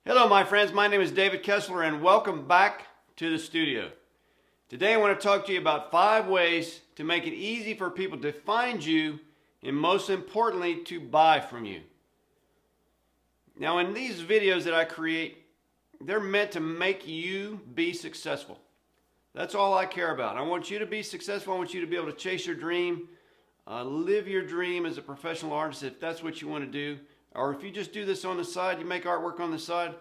Hello my friends, my name is David Kessler and welcome back to the studio. Today I want to talk to you about 5 ways to make it easy for people to find you and most importantly to buy from you. Now in these videos that I create, they're meant to make you be successful. That's all I care about. I want you to be successful. I want you to be able to chase your dream, live your dream as a professional artist if that's what you want to do. Or if you just do this on the side, you make artwork on the side,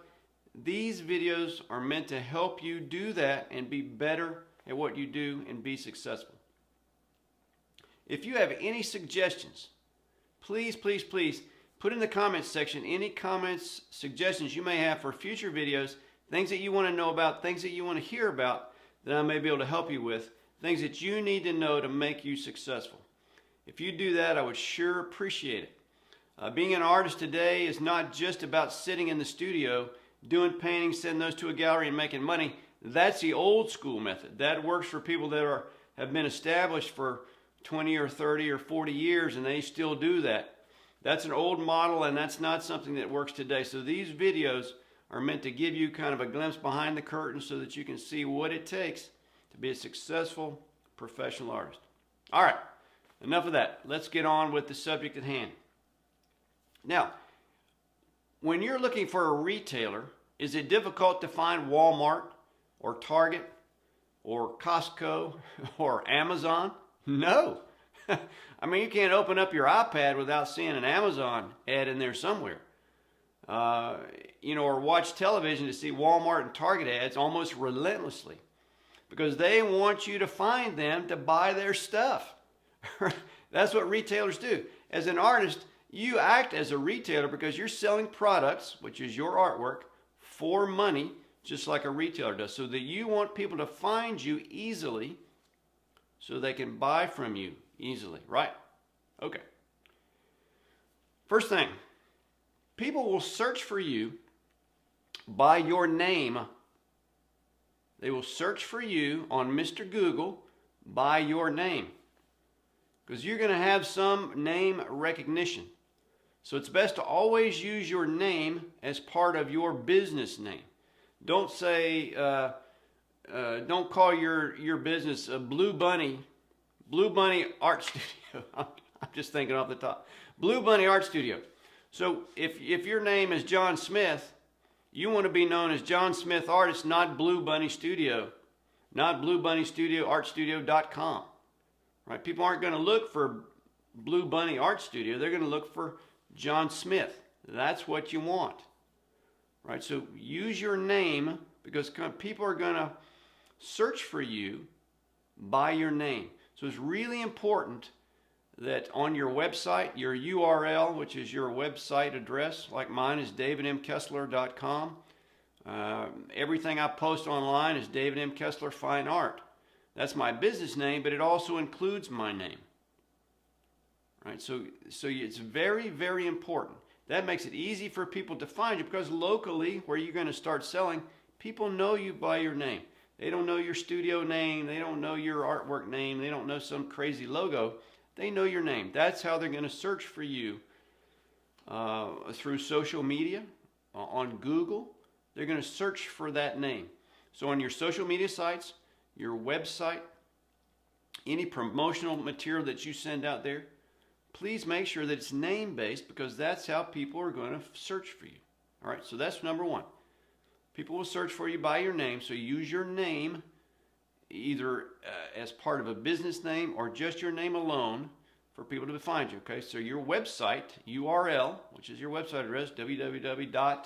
these videos are meant to help you do that and be better at what you do and be successful. If you have any suggestions, please put in the comments section any comments, suggestions you may have for future videos, things that you want to know about, things that you want to hear about that I may be able to help you with, things that you need to know to make you successful. If you do that, I would sure appreciate it. Being an artist today is not just about sitting in the studio, doing paintings, sending those to a gallery and making money. That's the old school method. That works for people that have been established for 20 or 30 or 40 years and they still do that. That's an old model and that's not something that works today. So these videos are meant to give you kind of a glimpse behind the curtain so that you can see what it takes to be a successful professional artist. All right, enough of that. Let's get on with the subject at hand. Now, when you're looking for a retailer, is it difficult to find Walmart or Target or Costco or Amazon? No. I mean, you can't open up your iPad without seeing an Amazon ad in there somewhere. Or watch television to see Walmart and Target ads almost relentlessly because they want you to find them to buy their stuff. That's what retailers do. As an artist, you act as a retailer because you're selling products, which is your artwork, for money, just like a retailer does. So that you want people to find you easily so they can buy from you easily, right? Okay. First thing, people will search for you by your name. They will search for you on Mr. Google by your name because you're going to have some name recognition. So it's best to always use your name as part of your business name. Don't say, don't call your business a Blue Bunny Art Studio. I'm just thinking off the top. Blue Bunny Art Studio. So if your name is John Smith, you want to be known as John Smith Artist, not Blue Bunny Studio, not Blue Bunny Studio, artstudio.com. Right? People aren't going to look for Blue Bunny Art Studio. They're going to look for John Smith. That's what you want. Right? So use your name because people are going to search for you by your name. So it's really important that on your website, your URL, which is your website address, like mine is davidmkessler.com. Everything I post online is David M. Kessler Fine Art. That's my business name, but it also includes my name. Right? So it's very, very important. That makes it easy for people to find you because locally, where you're going to start selling, people know you by your name. They don't know your studio name. They don't know your artwork name. They don't know some crazy logo. They know your name. That's how they're going to search for you through social media, on Google. They're going to search for that name. So on your social media sites, your website, any promotional material that you send out there, please make sure that it's name-based because that's how people are going to search for you. All right, so that's number 1. People will search for you by your name, so use your name either as part of a business name or just your name alone for people to find you, okay? So your website URL, which is your website address, www.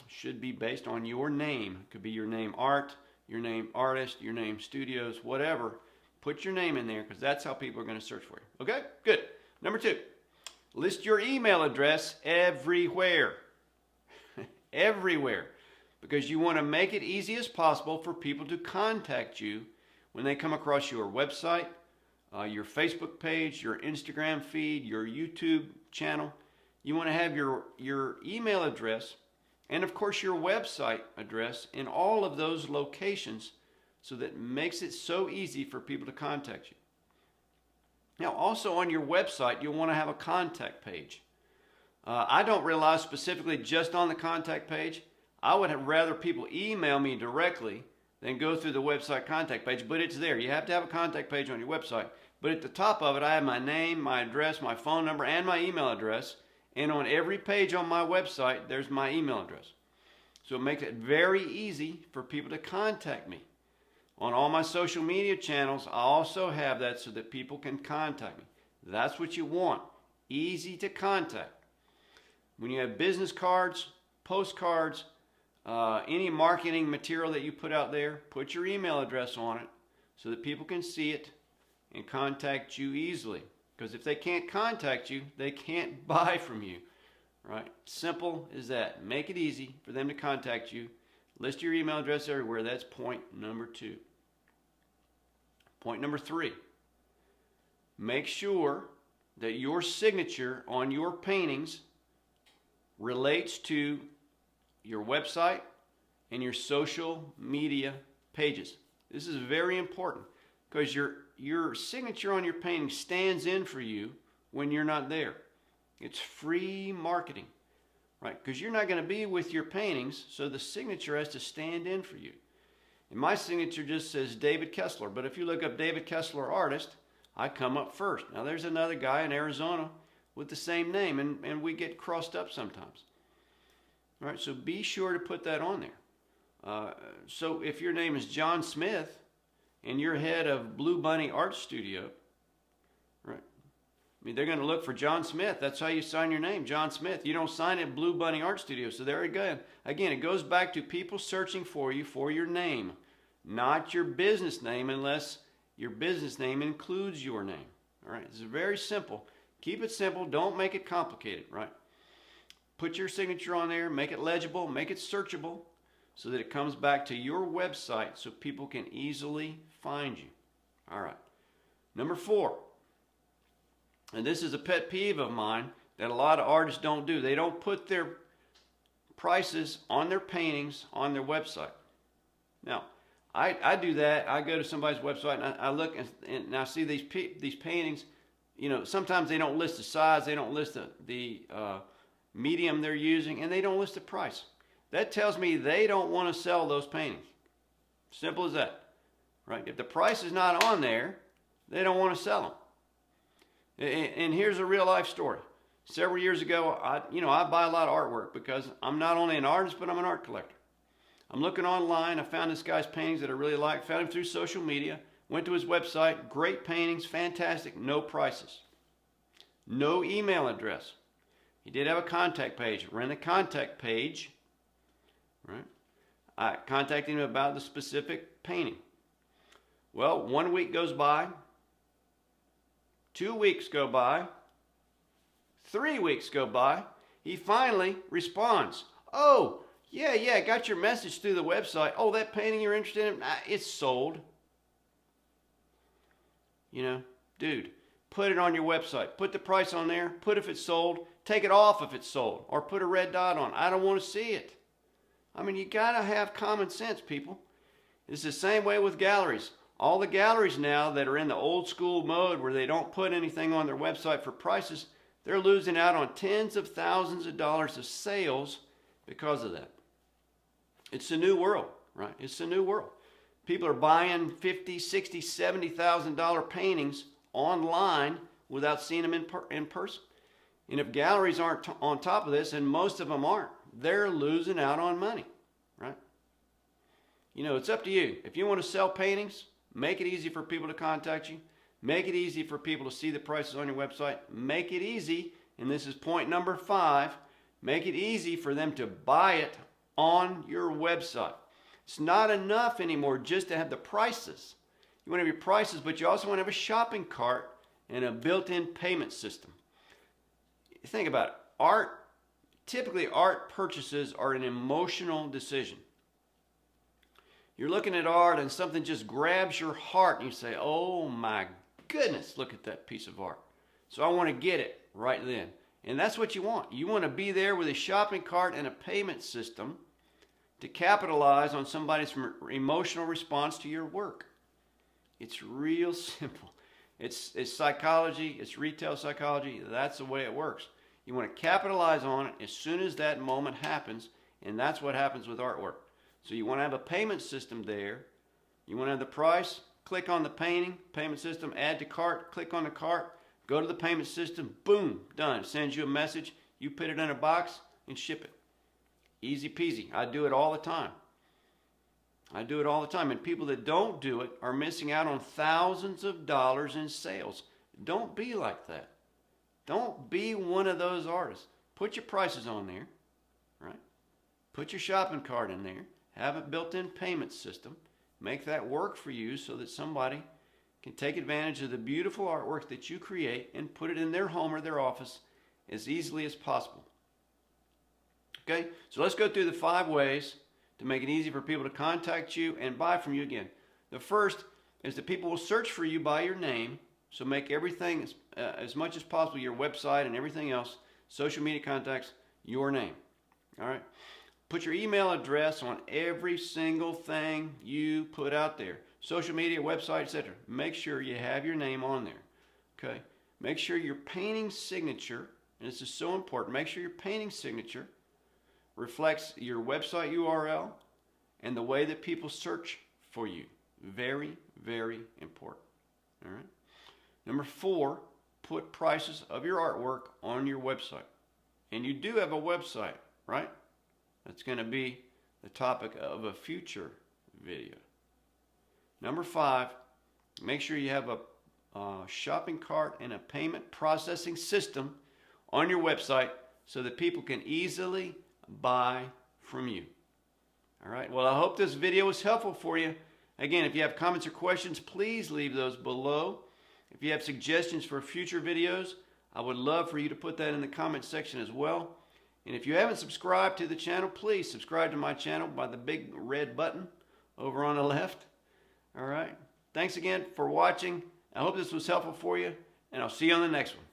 Should be based on your name. It could be your name art, your name artist, your name studios, whatever. Put your name in there because that's how people are going to search for you. Okay, good. Number 2, list your email address everywhere. Everywhere. Because you want to make it easy as possible for people to contact you when they come across your website, your Facebook page, your Instagram feed, your YouTube channel. You want to have your email address and of course your website address in all of those locations so that makes it so easy for people to contact you. Now also on your website you'll want to have a contact page. I don't rely specifically just on the contact page. I would have rather people email me directly than go through the website contact page, but it's there. You have to have a contact page on your website. But at the top of it, I have my name, my address, my phone number, and my email address. And on every page on my website, there's my email address. So it makes it very easy for people to contact me. On all my social media channels, I also have that so that people can contact me. That's what you want. Easy to contact. When you have business cards, postcards, any marketing material that you put out there, put your email address on it so that people can see it and contact you easily. Because if they can't contact you, they can't buy from you. Right? Simple as that. Make it easy for them to contact you. List your email address everywhere. That's point number 2. Point number 3. Make sure that your signature on your paintings relates to your website and your social media pages. This is very important because your signature on your painting stands in for you when you're not there. It's free marketing, right? Because you're not going to be with your paintings, so the signature has to stand in for you. And my signature just says David Kessler, but if you look up David Kessler artist, I come up first. Now there's another guy in Arizona with the same name, and we get crossed up sometimes. All right, so be sure to put that on there. So if your name is John Smith and you're head of Blue Bunny Art Studio, right? I mean, they're going to look for John Smith. That's how you sign your name, John Smith. You don't sign it Blue Bunny Art Studio. So there you go. Again, it goes back to people searching for you for your name, not your business name unless your business name includes your name. All right, this is very simple. Keep it simple. Don't make it complicated, right? Put your signature on there. Make it legible. Make it searchable so that it comes back to your website so people can easily find you. All right. Number 4. And this is a pet peeve of mine that a lot of artists don't do. They don't put their prices on their paintings on their website. Now, I do that. I go to somebody's website and I look and I see these paintings. You know, sometimes they don't list the size, they don't list the medium they're using, and they don't list the price. That tells me they don't want to sell those paintings. Simple as that, right? If the price is not on there, they don't want to sell them. And here's a real life story. Several years ago, I buy a lot of artwork because I'm not only an artist, but I'm an art collector. I'm looking online. I found this guy's paintings that I really like. Found him through social media. Went to his website. Great paintings, fantastic. No prices. No email address. He did have a contact page. Ran the contact page. Right. I contacted him about the specific painting. Well, 1 week goes by. 2 weeks go by. 3 weeks go by. He finally responds. Oh, yeah, got your message through the website. Oh, that painting you're interested in, it's sold. You know, dude, put it on your website. Put the price on there. Put if it's sold. Take it off if it's sold. Or put a red dot on. I don't want to see it. I mean, you got to have common sense, people. It's the same way with galleries. All the galleries now that are in the old school mode where they don't put anything on their website for prices, they're losing out on tens of thousands of dollars of sales because of that. It's a new world, right? It's a new world. People are buying $50,000, $60,000, $70,000 paintings online without seeing them in person. And if galleries aren't on top of this, and most of them aren't, they're losing out on money, right? You know, it's up to you. If you want to sell paintings, make it easy for people to contact you. Make it easy for people to see the prices on your website. Make it easy, and this is point number 5, make it easy for them to buy it on your website. It's not enough anymore just to have the prices. You want to have your prices, but you also want to have a shopping cart and a built-in payment system. Think about it. Typically art purchases are an emotional decision. You're looking at art and something just grabs your heart and you say, oh my goodness, look at that piece of art. So I want to get it right then. And that's what you want. You want to be there with a shopping cart and a payment system to capitalize on somebody's emotional response to your work. It's real simple. It's psychology. It's retail psychology. That's the way it works. You want to capitalize on it as soon as that moment happens, and that's what happens with artwork. So you want to have a payment system there. You want to have the price, click on the painting, payment system, add to cart, click on the cart, go to the payment system, boom, done. It sends you a message, you put it in a box and ship it. Easy peasy. I do it all the time. I do it all the time. And people that don't do it are missing out on thousands of dollars in sales. Don't be like that. Don't be one of those artists. Put your prices on there, right? Put your shopping cart in there. Have a built-in payment system. Make that work for you so that somebody can take advantage of the beautiful artwork that you create and put it in their home or their office as easily as possible. Okay, so let's go through the 5 ways to make it easy for people to contact you and buy from you again. The first is that people will search for you by your name, so make everything as much as possible, your website and everything else, social media contacts, your name. All right, put your email address on every single thing you put out there, social media, website, etc. Make sure you have your name on there. Okay, make sure your painting signature, and this is so important, make sure your painting signature reflects your website URL and the way that people search for you. Very, very important. All right. Number 4, put prices of your artwork on your website. And you do have a website, right? That's going to be the topic of a future video. Number 5, make sure you have a shopping cart and a payment processing system on your website so that people can easily buy from you. All right. Well, I hope this video was helpful for you. Again, if you have comments or questions, please leave those below. If you have suggestions for future videos, I would love for you to put that in the comment section as well. And if you haven't subscribed to the channel, please subscribe to my channel by the big red button over on the left. All right. Thanks again for watching. I hope this was helpful for you, and I'll see you on the next one.